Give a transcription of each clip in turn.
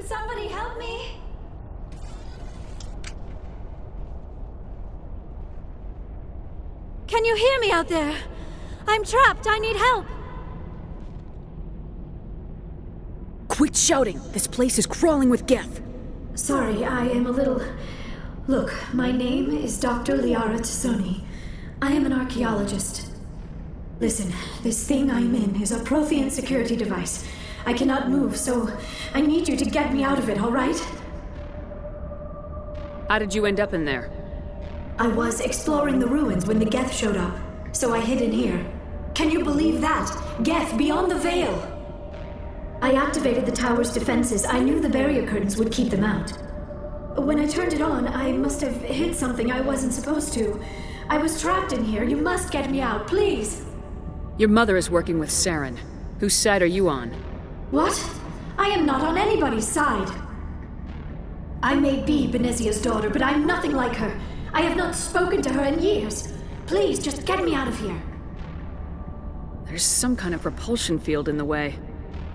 Somebody help me! Can you hear me out there? I'm trapped. I need help. Quit shouting! This place is crawling with Geth. Sorry, I am a little... Look, my name is Dr. Liara T'Soni. I am an archaeologist. Listen, this thing I'm in is a Prothean security device. I cannot move, so I need you to get me out of it, all right? How did you end up in there? I was exploring the ruins when the Geth showed up, so I hid in here. Can you believe that? Geth beyond the veil! I activated the tower's defenses. I knew the barrier curtains would keep them out. When I turned it on, I must have hit something I wasn't supposed to. I was trapped in here. You must get me out, please! Your mother is working with Saren. Whose side are you on? What? I am not on anybody's side. I may be Benezia's daughter, but I'm nothing like her. I have not spoken to her in years. Please, just get me out of here. There's some kind of propulsion field in the way.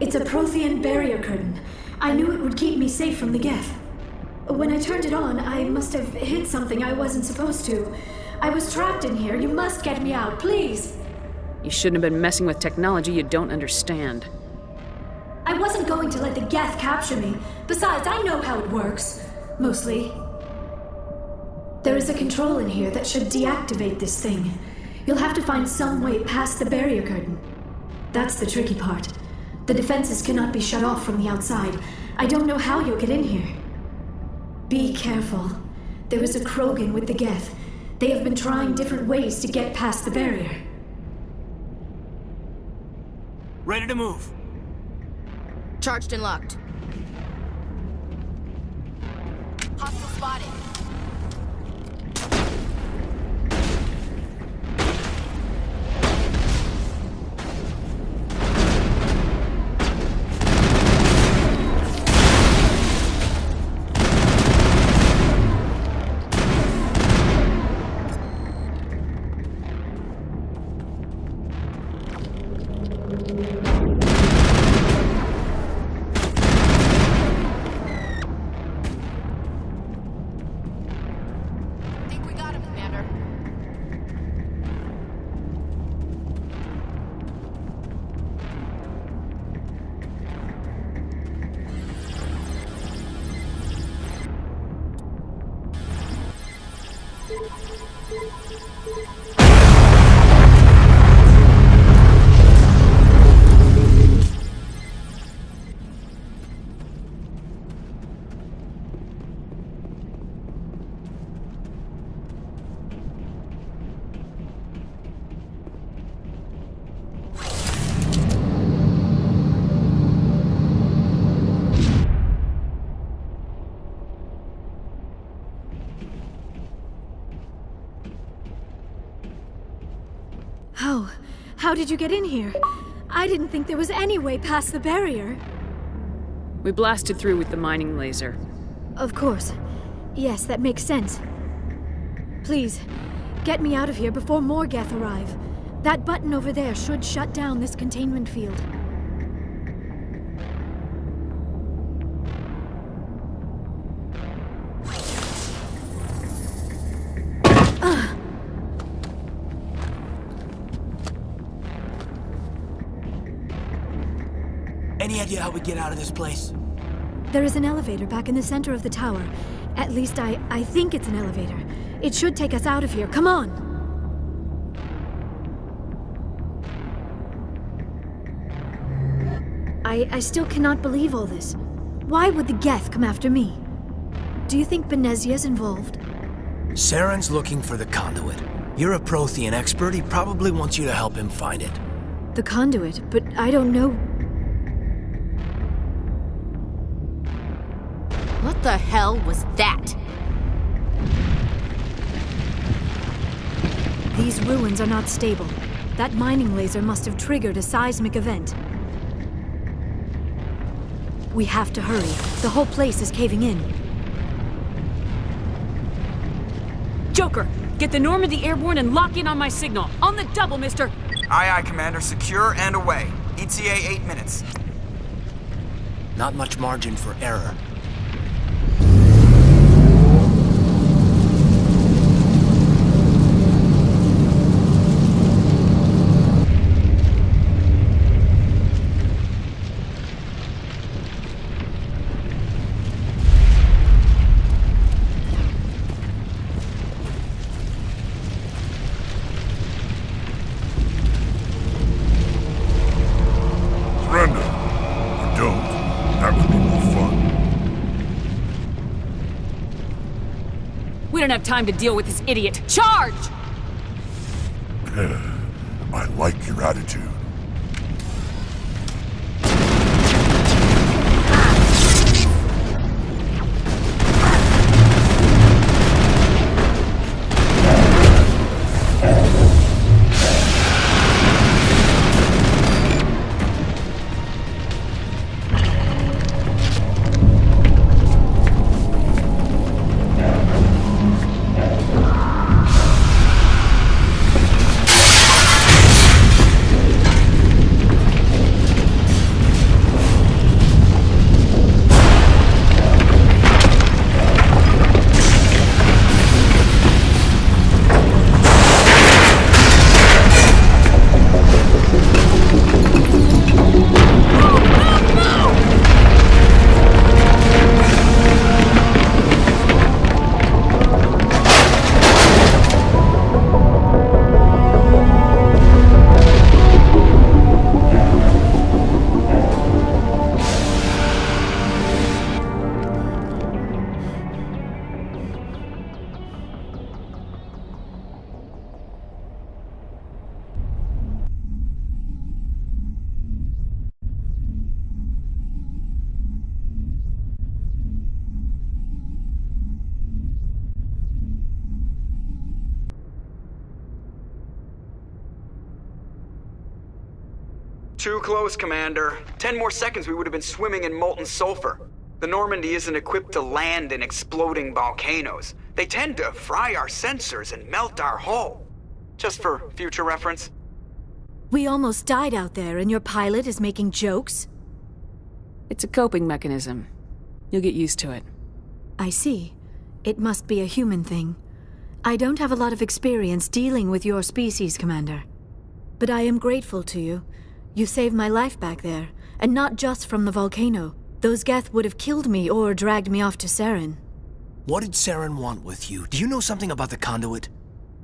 It's a Prothean barrier curtain. I knew it would keep me safe from the Geth. When I turned it on, I must have hit something I wasn't supposed to. I was trapped in here. You must get me out, please. You shouldn't have been messing with technology you don't understand. I wasn't going to let the Geth capture me. Besides, I know how it works. Mostly. There is a control in here that should deactivate this thing. You'll have to find some way past the barrier curtain. That's the tricky part. The defenses cannot be shut off from the outside. I don't know how you'll get in here. Be careful. There is a Krogan with the Geth. They have been trying different ways to get past the barrier. Ready to move. Charged and locked. Hostile spotted. How did you get in here? I didn't think there was any way past the barrier. We blasted through with the mining laser. Of course. Yes, that makes sense. Please, get me out of here before more Geth arrive. That button over there should shut down this containment field. Any idea how we get out of this place? There is an elevator back in the center of the tower. At least I think it's an elevator. It should take us out of here. Come on! I still cannot believe all this. Why would the Geth come after me? Do you think Benezia's involved? Saren's looking for the conduit. You're a Prothean expert. He probably wants you to help him find it. The conduit? But I don't know... What the hell was that? These ruins are not stable. That mining laser must have triggered a seismic event. We have to hurry. The whole place is caving in. Joker, get the Normandy airborne and lock in on my signal. On the double, mister! Aye, aye, Commander. Secure and away. ETA 8 minutes. Not much margin for error. We don't have time to deal with this idiot. Charge! I like your attitude. Too close, Commander. 10 more seconds we would have been swimming in molten sulfur. The Normandy isn't equipped to land in exploding volcanoes. They tend to fry our sensors and melt our hull. Just for future reference. We almost died out there, and your pilot is making jokes? It's a coping mechanism. You'll get used to it. I see. It must be a human thing. I don't have a lot of experience dealing with your species, Commander. But I am grateful to you. You saved my life back there, and not just from the volcano. Those Geth would have killed me or dragged me off to Saren. What did Saren want with you? Do you know something about the conduit?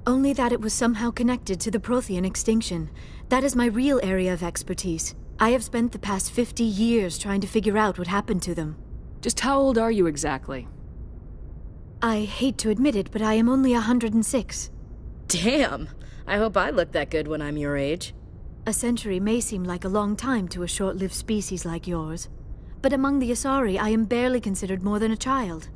Only that it was somehow connected to the Prothean extinction. That is my real area of expertise. I have spent the past 50 years trying to figure out what happened to them. Just how old are you exactly? I hate to admit it, but I am only 106. Damn! I hope I look that good when I'm your age. A century may seem like a long time to a short-lived species like yours, but among the Asari I am barely considered more than a child.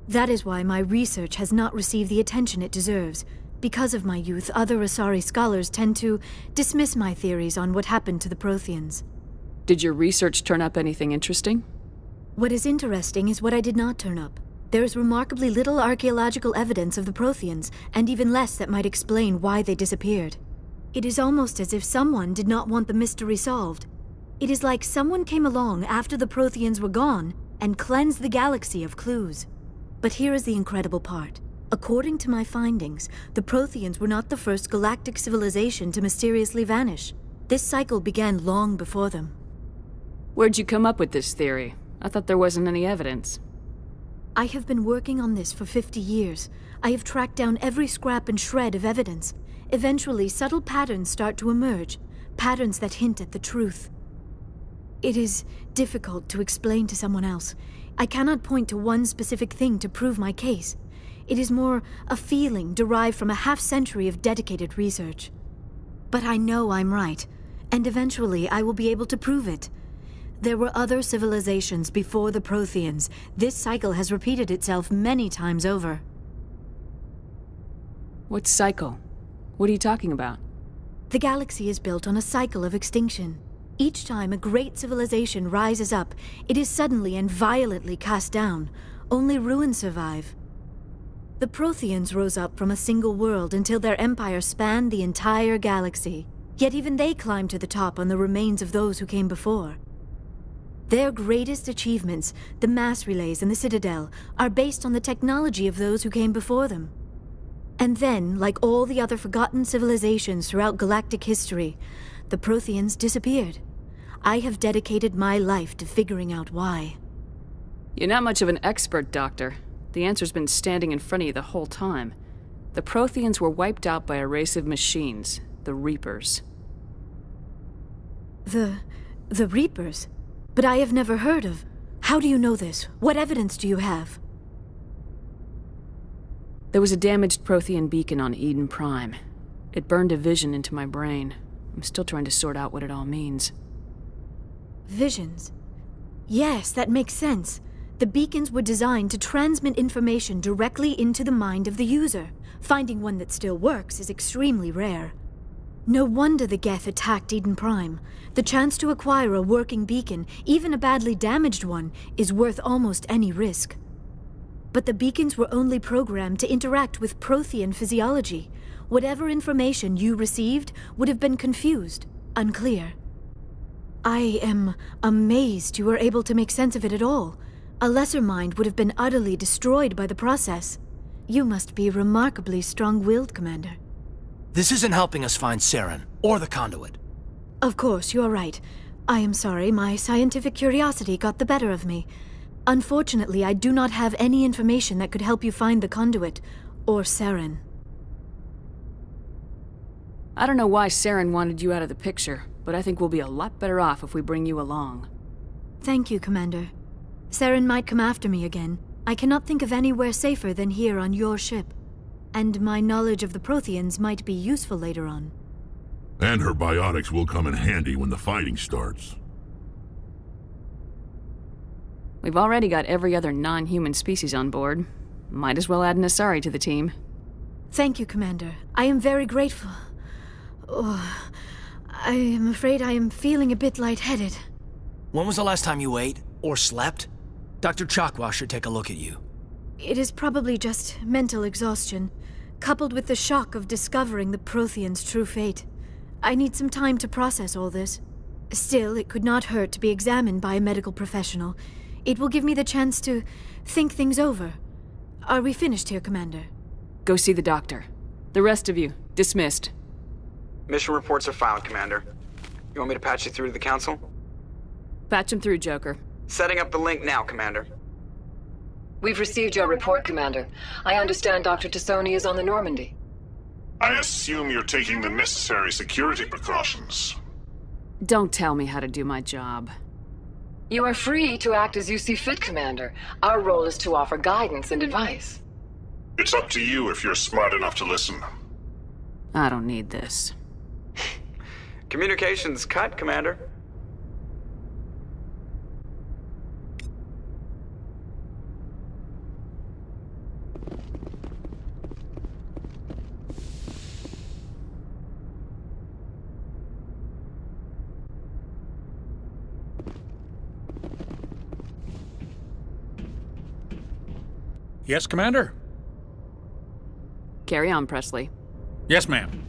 That is why my research has not received the attention it deserves. Because of my youth, other Asari scholars tend to dismiss my theories on what happened to the Protheans. Did your research turn up anything interesting? What is interesting is what I did not turn up. There is remarkably little archaeological evidence of the Protheans, and even less that might explain why they disappeared. It is almost as if someone did not want the mystery solved. It is like someone came along after the Protheans were gone and cleansed the galaxy of clues. But here is the incredible part. According to my findings, the Protheans were not the first galactic civilization to mysteriously vanish. This cycle began long before them. Where'd you come up with this theory? I thought there wasn't any evidence. I have been working on this for 50 years. I have tracked down every scrap and shred of evidence. Eventually, subtle patterns start to emerge, patterns that hint at the truth. It is difficult to explain to someone else. I cannot point to one specific thing to prove my case. It is more a feeling derived from a half-century of dedicated research. But I know I'm right, and eventually I will be able to prove it. There were other civilizations before the Protheans. This cycle has repeated itself many times over. What cycle? What are you talking about? The galaxy is built on a cycle of extinction. Each time a great civilization rises up, it is suddenly and violently cast down. Only ruins survive. The Protheans rose up from a single world until their empire spanned the entire galaxy. Yet even they climbed to the top on the remains of those who came before. Their greatest achievements, the mass relays and the Citadel, are based on the technology of those who came before them. And then, like all the other forgotten civilizations throughout galactic history, the Protheans disappeared. I have dedicated my life to figuring out why. You're not much of an expert, Doctor. The answer's been standing in front of you the whole time. The Protheans were wiped out by a race of machines, the Reapers. The Reapers? But I have never heard of... How do you know this? What evidence do you have? There was a damaged Prothean beacon on Eden Prime. It burned a vision into my brain. I'm still trying to sort out what it all means. Visions? Yes, that makes sense. The beacons were designed to transmit information directly into the mind of the user. Finding one that still works is extremely rare. No wonder the Geth attacked Eden Prime. The chance to acquire a working beacon, even a badly damaged one, is worth almost any risk. But the beacons were only programmed to interact with Prothean physiology. Whatever information you received would have been confused, unclear. I am amazed you were able to make sense of it at all. A lesser mind would have been utterly destroyed by the process. You must be remarkably strong-willed, Commander. This isn't helping us find Saren, or the conduit. Of course, you're right. I am sorry, my scientific curiosity got the better of me. Unfortunately, I do not have any information that could help you find the conduit, or Saren. I don't know why Saren wanted you out of the picture, but I think we'll be a lot better off if we bring you along. Thank you, Commander. Saren might come after me again. I cannot think of anywhere safer than here on your ship. And my knowledge of the Protheans might be useful later on. And her biotics will come in handy when the fighting starts. We've already got every other non-human species on board. Might as well add an Asari to the team. Thank you, Commander. I am very grateful. Oh, I am afraid I am feeling a bit lightheaded. When was the last time you ate, or slept? Dr. Chakwa should take a look at you. It is probably just mental exhaustion, coupled with the shock of discovering the Protheans' true fate. I need some time to process all this. Still, it could not hurt to be examined by a medical professional. It will give me the chance to think things over. Are we finished here, Commander? Go see the doctor. The rest of you, dismissed. Mission reports are filed, Commander. You want me to patch you through to the Council? Patch him through, Joker. Setting up the link now, Commander. We've received your report, Commander. I understand Dr. T'Soni is on the Normandy. I assume you're taking the necessary security precautions. Don't tell me how to do my job. You are free to act as you see fit, Commander. Our role is to offer guidance and advice. It's up to you if you're smart enough to listen. I don't need this. Communications cut, Commander. Yes, Commander? Carry on, Presley. Yes, ma'am.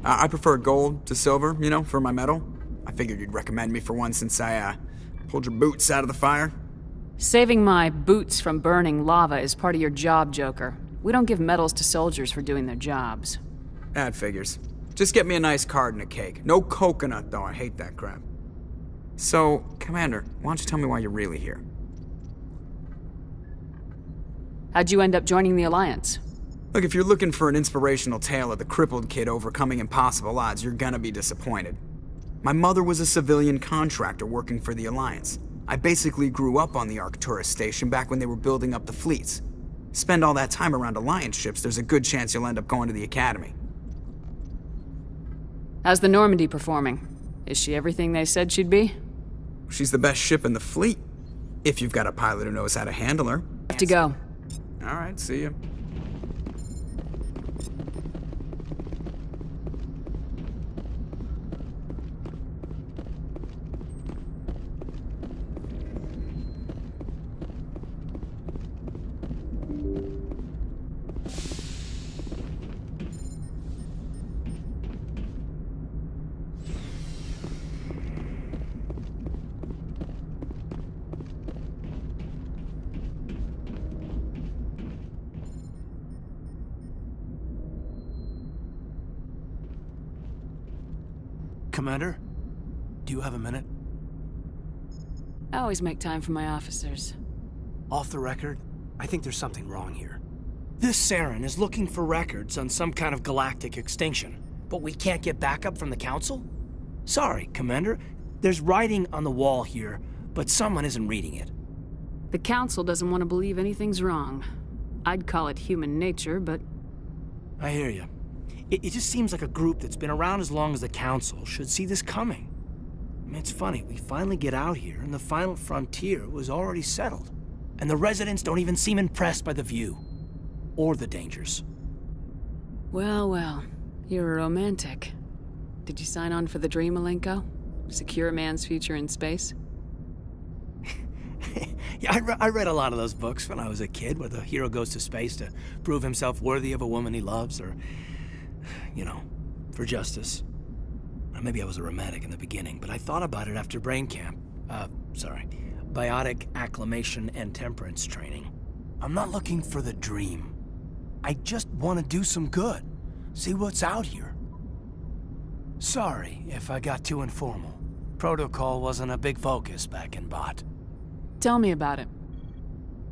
I prefer gold to silver, you know, for my metal. I figured you'd recommend me for one since I, pulled your boots out of the fire. Saving my boots from burning lava is part of your job, Joker. We don't give medals to soldiers for doing their jobs. That figures. Just get me a nice card and a cake. No coconut, though. I hate that crap. So, Commander, why don't you tell me why you're really here? How'd you end up joining the Alliance? Look, if you're looking for an inspirational tale of the crippled kid overcoming impossible odds, you're gonna be disappointed. My mother was a civilian contractor working for the Alliance. I basically grew up on the Arcturus station back when they were building up the fleets. Spend all that time around Alliance ships, there's a good chance you'll end up going to the Academy. How's the Normandy performing? Is she everything they said she'd be? She's the best ship in the fleet. If you've got a pilot who knows how to handle her. Have to go. All right, see you. Commander, do you have a minute? I always make time for my officers. Off the record, I think there's something wrong here. This Saren is looking for records on some kind of galactic extinction, but we can't get backup from the Council? Sorry, Commander. There's writing on the wall here, but someone isn't reading it. The Council doesn't want to believe anything's wrong. I'd call it human nature, but... I hear you. It just seems like a group that's been around as long as the Council should see this coming. I mean, it's funny, we finally get out here, and the final frontier was already settled. And the residents don't even seem impressed by the view. Or the dangers. Well, well. You're a romantic. Did you sign on for the dream, Alenko? Secure a man's future in space? Yeah, I read a lot of those books when I was a kid, where the hero goes to space to prove himself worthy of a woman he loves, or, you know, for justice. Or maybe I was a romantic in the beginning, but I thought about it after brain camp. Biotic acclimation and temperance training. I'm not looking for the dream. I just want to do some good. See what's out here. Sorry if I got too informal. Protocol wasn't a big focus back in Bot. Tell me about it.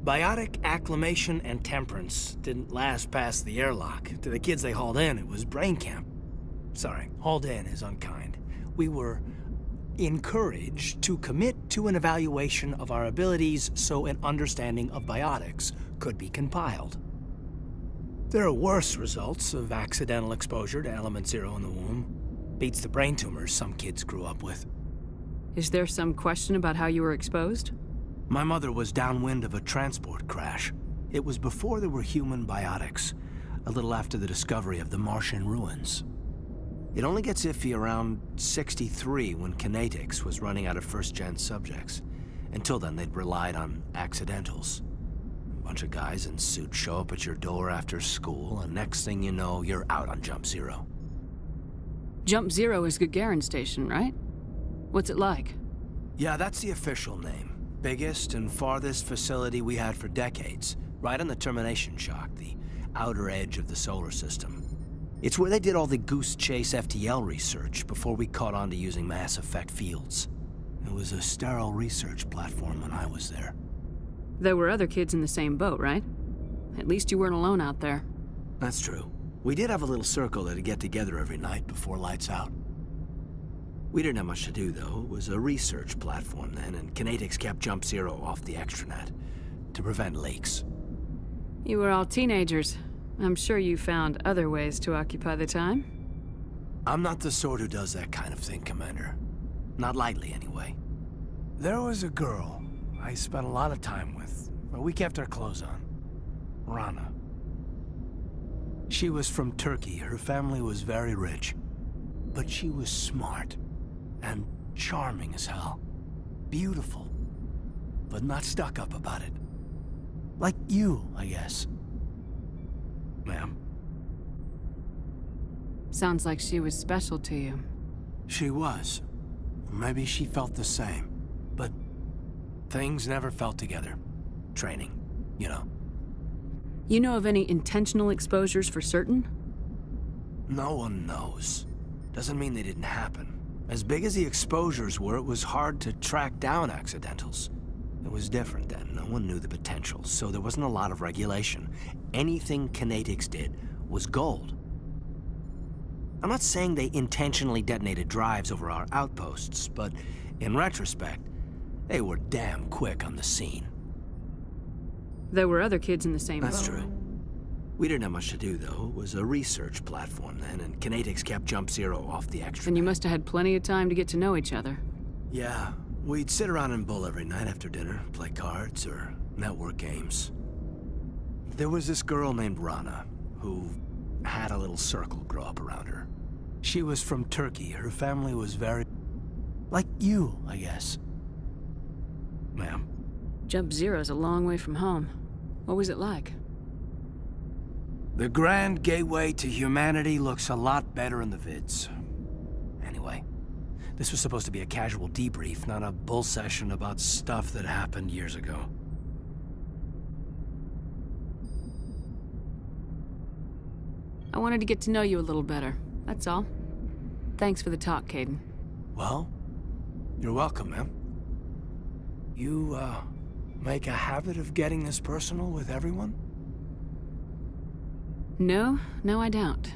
Biotic acclimation and temperance didn't last past the airlock. To the kids they hauled in, it was brain camp. Sorry, hauled in is unkind. We were encouraged to commit to an evaluation of our abilities so an understanding of biotics could be compiled. There are worse results of accidental exposure to element 0 in the womb. Beats the brain tumors some kids grew up with. Is there some question about how you were exposed? My mother was downwind of a transport crash. It was before there were human biotics, a little after the discovery of the Martian ruins. It only gets iffy around 63 when Kinetics was running out of first-gen subjects. Until then, they'd relied on accidentals. A bunch of guys in suits show up at your door after school, and next thing you know, you're out on Jump Zero. Jump Zero is Gagarin Station, right? What's it like? Yeah, that's the official name. Biggest and farthest facility we had for decades, right on the termination shock, the outer edge of the solar system. It's where they did all the Goose Chase FTL research before we caught on to using mass effect fields. It was a sterile research platform when I was there. There were other kids in the same boat, right? At least you weren't alone out there. That's true. We did have a little circle that'd get together every night before lights out. We didn't have much to do, though. It was a research platform then, and Kinetics kept Jump Zero off the extranet to prevent leaks. You were all teenagers. I'm sure you found other ways to occupy the time. I'm not the sort who does that kind of thing, Commander. Not lightly, anyway. There was a girl I spent a lot of time with. We kept our clothes on. Rana. She was from Turkey. Her family was very rich. But she was smart. And charming as hell. Beautiful. But not stuck up about it. Like you, I guess. Ma'am. Sounds like she was special to you. She was. Maybe she felt the same. But things never felt together. Training, you know. You know of any intentional exposures for certain? No one knows. Doesn't mean they didn't happen. As big as the exposures were, it was hard to track down accidentals. It was different then. No one knew the potential, so there wasn't a lot of regulation. Anything Kinetics did was gold. I'm not saying they intentionally detonated drives over our outposts, but in retrospect, they were damn quick on the scene. There were other kids in the same boat. That's true. We didn't have much to do, though. It was a research platform then, and Kinetics kept Jump Zero off the extra. And you must have had plenty of time to get to know each other. Yeah. We'd sit around and bull every night after dinner, play cards or network games. There was this girl named Rana, who had a little circle grow up around her. She was from Turkey. Her family was very... like you, I guess. Ma'am. Jump Zero's a long way from home. What was it like? The grand gateway to humanity looks a lot better in the vids. Anyway, this was supposed to be a casual debrief, not a bull session about stuff that happened years ago. I wanted to get to know you a little better, that's all. Thanks for the talk, Kaidan. Well, you're welcome, ma'am. You, make a habit of getting this personal with everyone? No, I don't.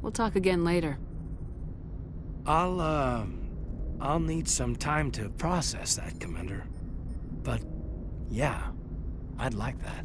We'll talk again later. I'll need some time to process that, Commander. But, yeah, I'd like that.